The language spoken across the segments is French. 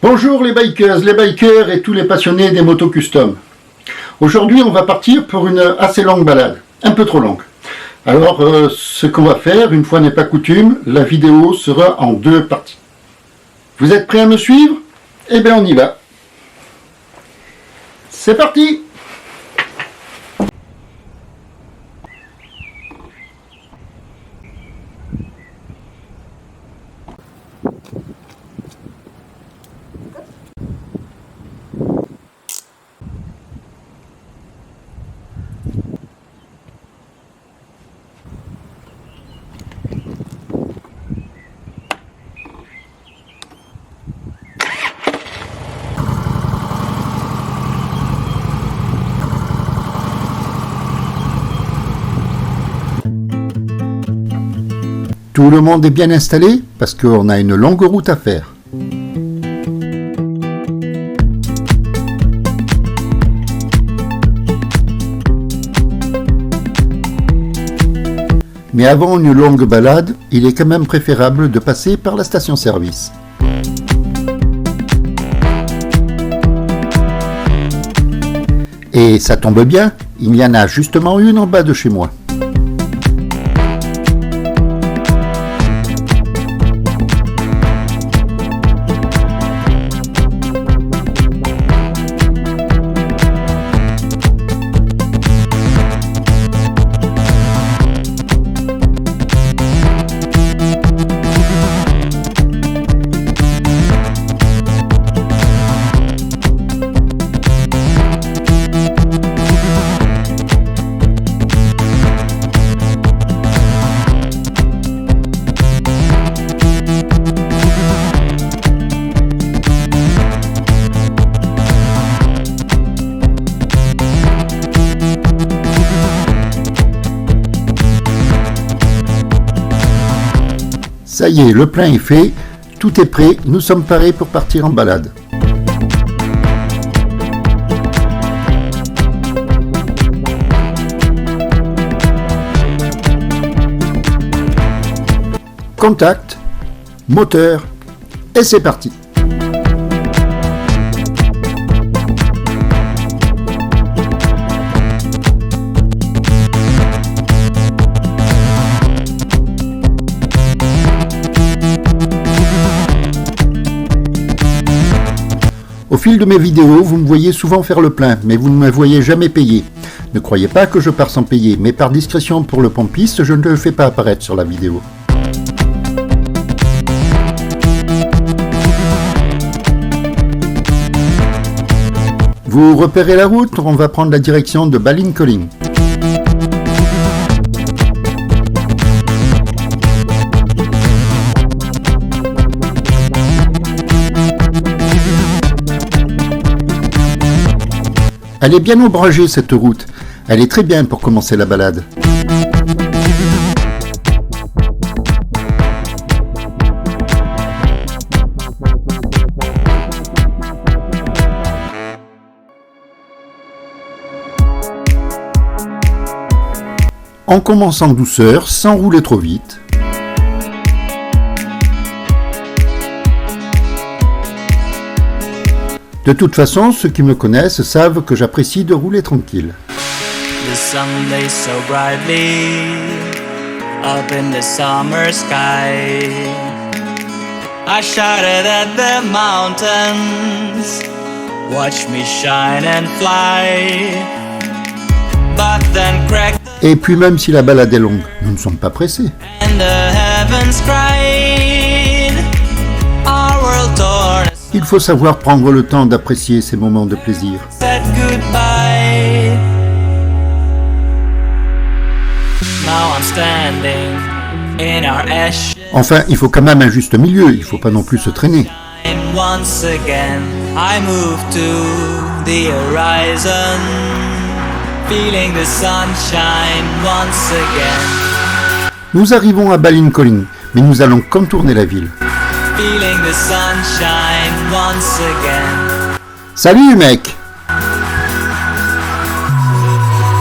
Bonjour les bikers et tous les passionnés des motos custom. Aujourd'hui on va partir pour une assez longue balade, un peu trop longue. Alors ce qu'on va faire, une fois n'est pas coutume, la vidéo sera en deux parties. Vous êtes prêts à me suivre? Eh bien on y va. C'est parti! Tout le monde est bien installé parce qu'on a une longue route à faire. Mais avant une longue balade, il est quand même préférable de passer par la station-service. Et ça tombe bien, il y en a justement une en bas de chez moi. Ça y est, le plein est fait, tout est prêt, nous sommes parés pour partir en balade. Contact, moteur, et c'est parti. Au fil de mes vidéos, vous me voyez souvent faire le plein, mais vous ne me voyez jamais payer. Ne croyez pas que je pars sans payer, mais par discrétion pour le pompiste, je ne le fais pas apparaître sur la vidéo. Vous repérez la route, on va prendre la direction de Ballincollig. Elle est bien ombragée cette route, elle est très bien pour commencer la balade. On commence en douceur, sans rouler trop vite. De toute façon, ceux qui me connaissent savent que j'apprécie de rouler tranquille. The sun lays so brightly up in the summer sky. I shouted at the mountains, watch me shine and fly. But then cracked Et puis même si la balade est longue, nous ne sommes pas pressés. and the heavens cried. Our world torn Il faut savoir prendre le temps d'apprécier ces moments de plaisir. said goodbye. Now I'm standing in our ashes. Enfin, il faut quand même un juste milieu, il ne faut pas non plus se traîner. And once again I move to the horizon, feeling the sunshine once again. Nous arrivons à Ballincollig, mais nous allons contourner la ville. Feeling the sunshine once again. Salut mec!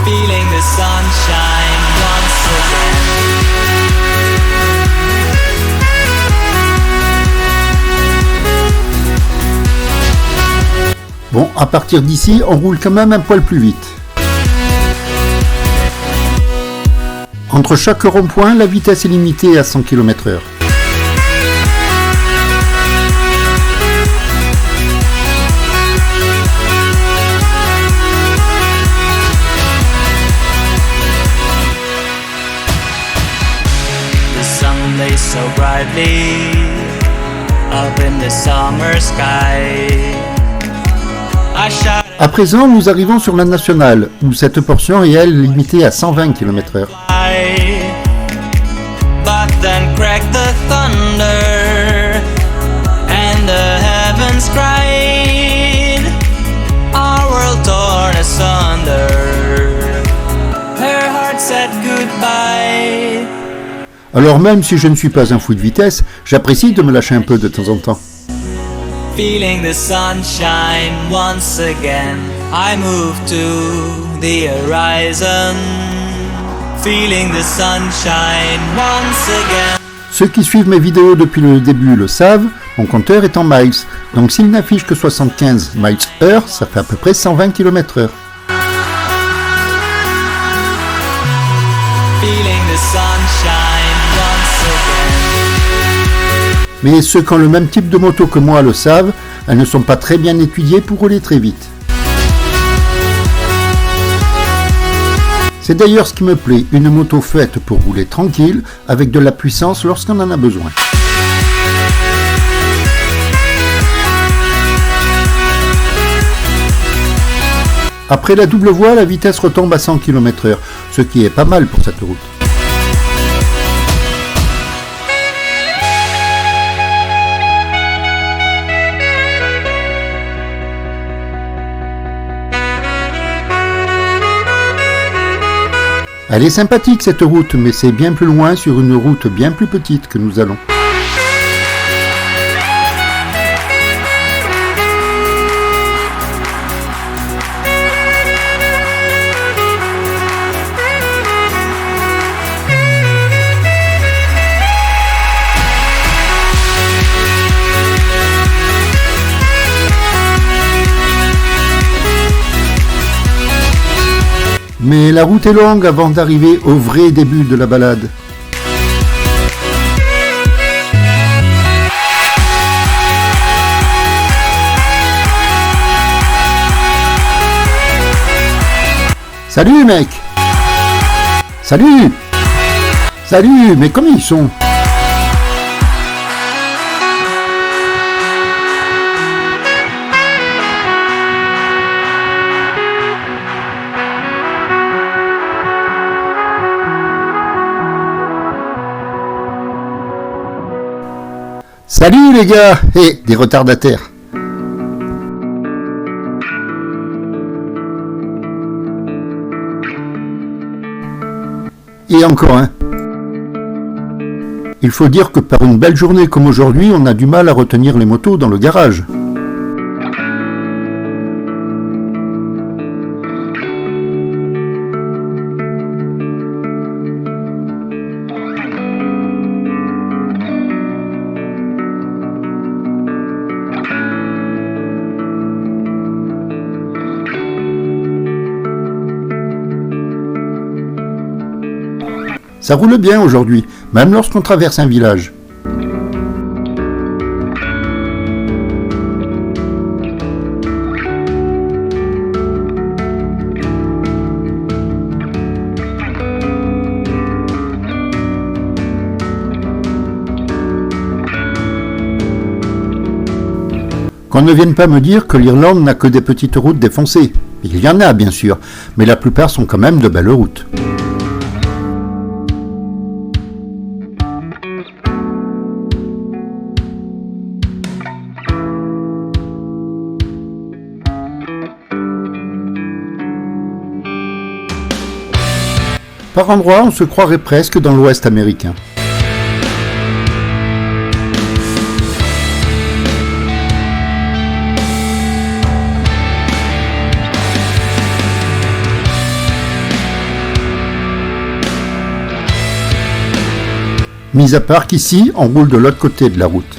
Feeling the sunshine once again. Bon, à partir d'ici, on roule quand même un poil plus vite. Entre chaque rond-point, la vitesse est limitée à 100 km/h. The sun lays so brightly up in the summer sky. I shout À présent, nous arrivons sur la nationale, où cette portion est, elle, limitée à 120 km/h. but then cracked the thunder and the heavens cried, our world torn asunder. Her heart said goodbye. Alors même si je ne suis pas un fou de vitesse, j'apprécie de me lâcher un peu de temps en temps. Feeling the sunshine once again, I move to the horizon. Feeling the sunshine once again. Ceux qui suivent mes vidéos depuis le début le savent, mon compteur est en miles, donc s'il n'affiche que 75 miles/h, ça fait à peu près 120 km/h. Feeling the sunshine once again. Mais ceux qui ont le même type de moto que moi le savent, elles ne sont pas très bien étudiées pour rouler très vite. C'est d'ailleurs ce qui me plaît, une moto faite pour rouler tranquille, avec de la puissance lorsqu'on en a besoin. Après la double voie, la vitesse retombe à 100 km/h, ce qui est pas mal pour cette route. Elle est sympathique cette route, mais c'est bien plus loin sur une route bien plus petite que nous allons. Mais la route est longue avant d'arriver au vrai début de la balade. Salut mec! Salut! Salut! Mais comment ils sont? Salut les gars! Et des retardataires! Et encore un. Il faut dire que par une belle journée comme aujourd'hui, on a du mal à retenir les motos dans le garage. Ça roule bien aujourd'hui, même lorsqu'on traverse un village. Qu'on ne vienne pas me dire que l'Irlande n'a que des petites routes défoncées. Il y en a bien sûr, mais la plupart sont quand même de belles routes. Par endroits, on se croirait presque dans l'Ouest américain. Mis à part qu'ici, on roule de l'autre côté de la route.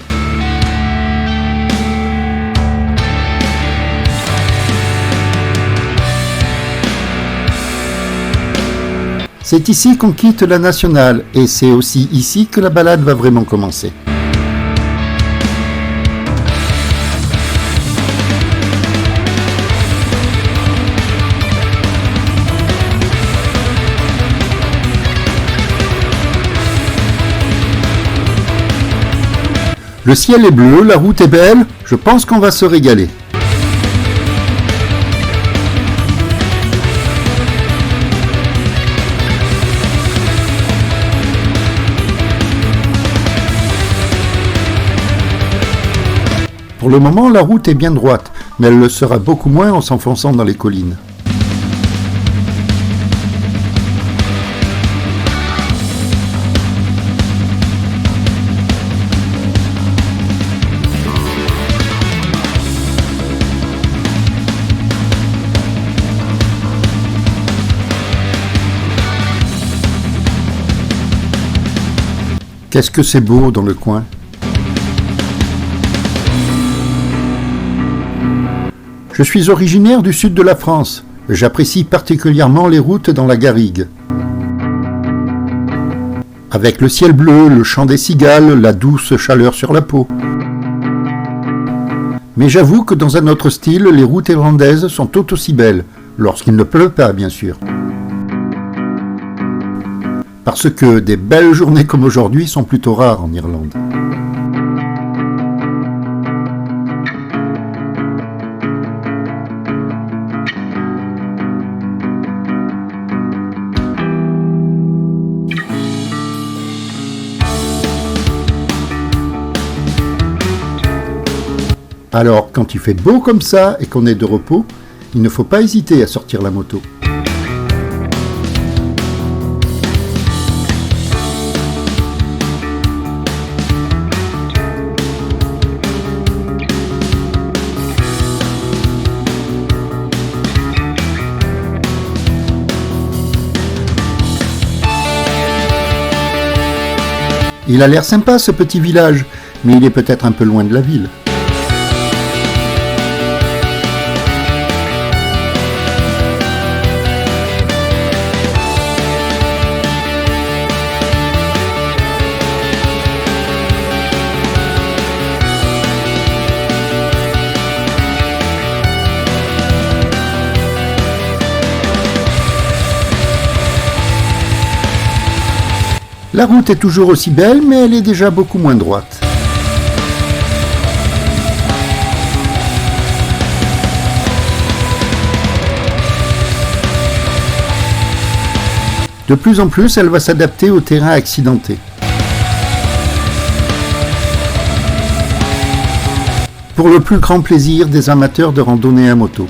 C'est ici qu'on quitte la nationale et c'est aussi ici que la balade va vraiment commencer. Le ciel est bleu, la route est belle, je pense qu'on va se régaler. Pour le moment, la route est bien droite, mais elle le sera beaucoup moins en s'enfonçant dans les collines. Qu'est-ce que c'est beau dans le coin. Je suis originaire du sud de la France. J'apprécie particulièrement les routes dans la garrigue. Avec le ciel bleu, le chant des cigales, la douce chaleur sur la peau. Mais j'avoue que dans un autre style, les routes irlandaises sont tout aussi belles, lorsqu'il ne pleut pas bien sûr. Parce que des belles journées comme aujourd'hui sont plutôt rares en Irlande. Alors, quand il fait beau comme ça et qu'on est de repos, il ne faut pas hésiter à sortir la moto. Il a l'air sympa ce petit village, mais il est peut-être un peu loin de la ville. La route est toujours aussi belle, mais elle est déjà beaucoup moins droite. De plus en plus, elle va s'adapter au terrain accidenté. Pour le plus grand plaisir des amateurs de randonnée à moto.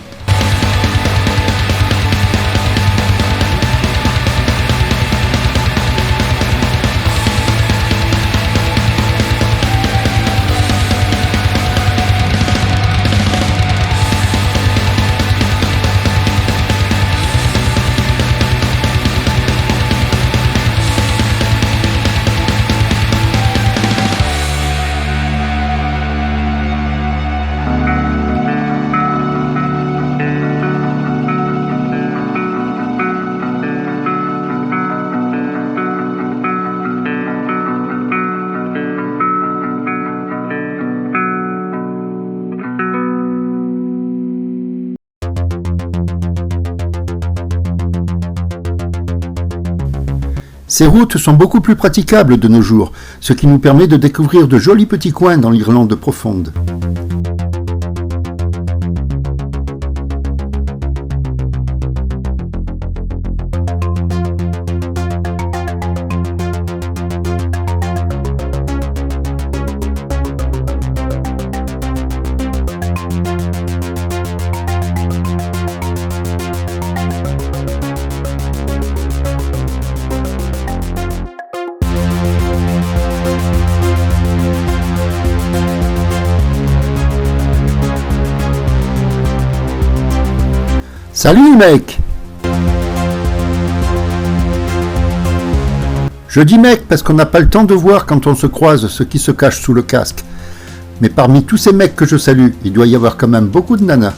Ces routes sont beaucoup plus praticables de nos jours, ce qui nous permet de découvrir de jolis petits coins dans l'Irlande profonde. Salut mec! Je dis mec parce qu'on n'a pas le temps de voir quand on se croise ce qui se cache sous le casque. Mais parmi tous ces mecs que je salue, il doit y avoir quand même beaucoup de nanas.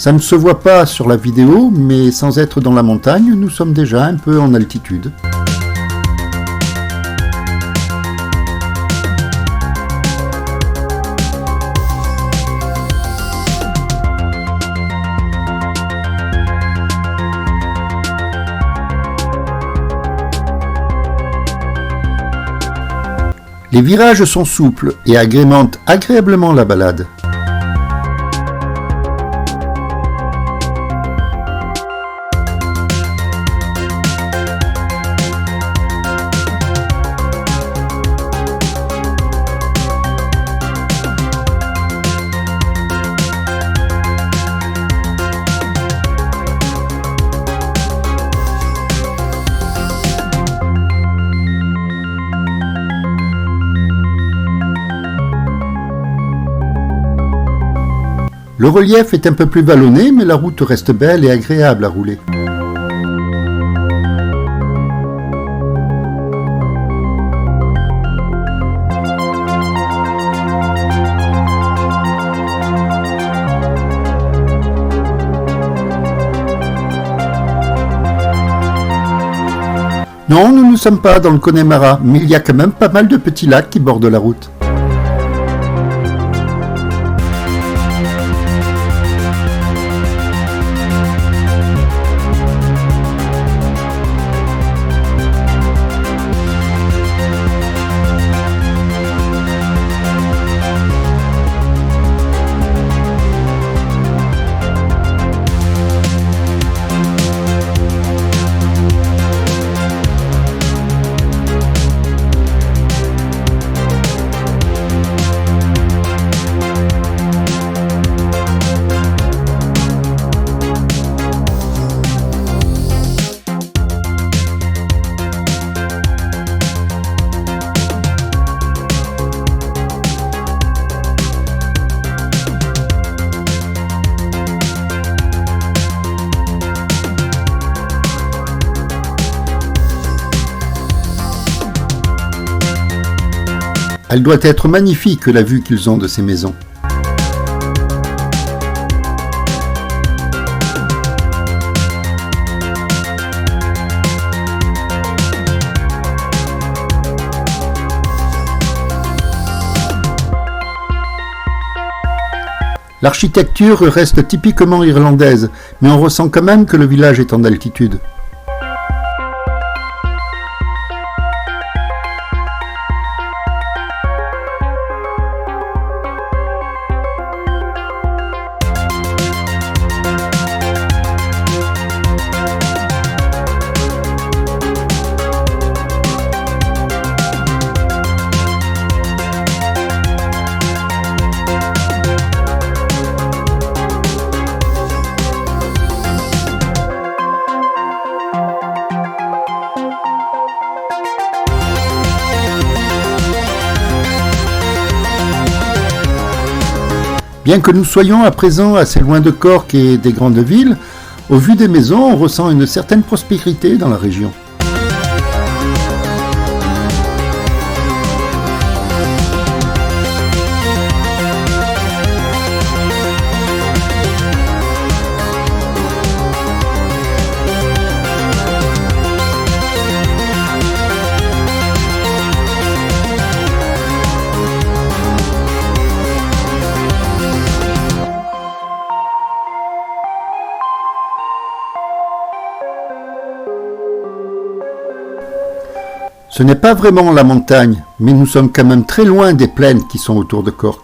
Ça ne se voit pas sur la vidéo, mais sans être dans la montagne, nous sommes déjà un peu en altitude. Les virages sont souples et agrémentent agréablement la balade. Le relief est un peu plus vallonné, mais la route reste belle et agréable à rouler. Non, nous ne sommes pas dans le Connemara, mais il y a quand même pas mal de petits lacs qui bordent la route. Elle doit être magnifique, la vue qu'ils ont de ces maisons. L'architecture reste typiquement irlandaise, mais on ressent quand même que le village est en altitude. Bien que nous soyons à présent assez loin de Cork et des grandes villes, au vu des maisons, on ressent une certaine prospérité dans la région. Ce n'est pas vraiment la montagne, mais nous sommes quand même très loin des plaines qui sont autour de Cork.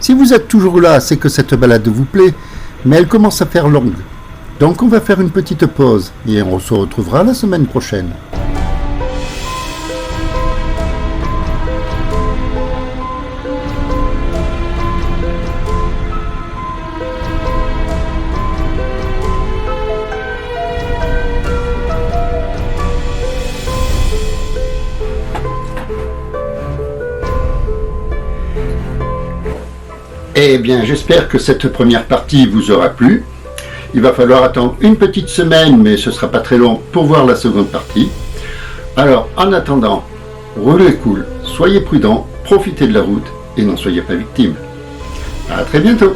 Si vous êtes toujours là, c'est que cette balade vous plaît, mais elle commence à faire longue. Donc on va faire une petite pause et on se retrouvera la semaine prochaine. Eh bien, j'espère que cette première partie vous aura plu. Il va falloir attendre une petite semaine, mais ce ne sera pas très long pour voir la seconde partie. Alors, en attendant, roulez cool, soyez prudents, profitez de la route et n'en soyez pas victime. À très bientôt.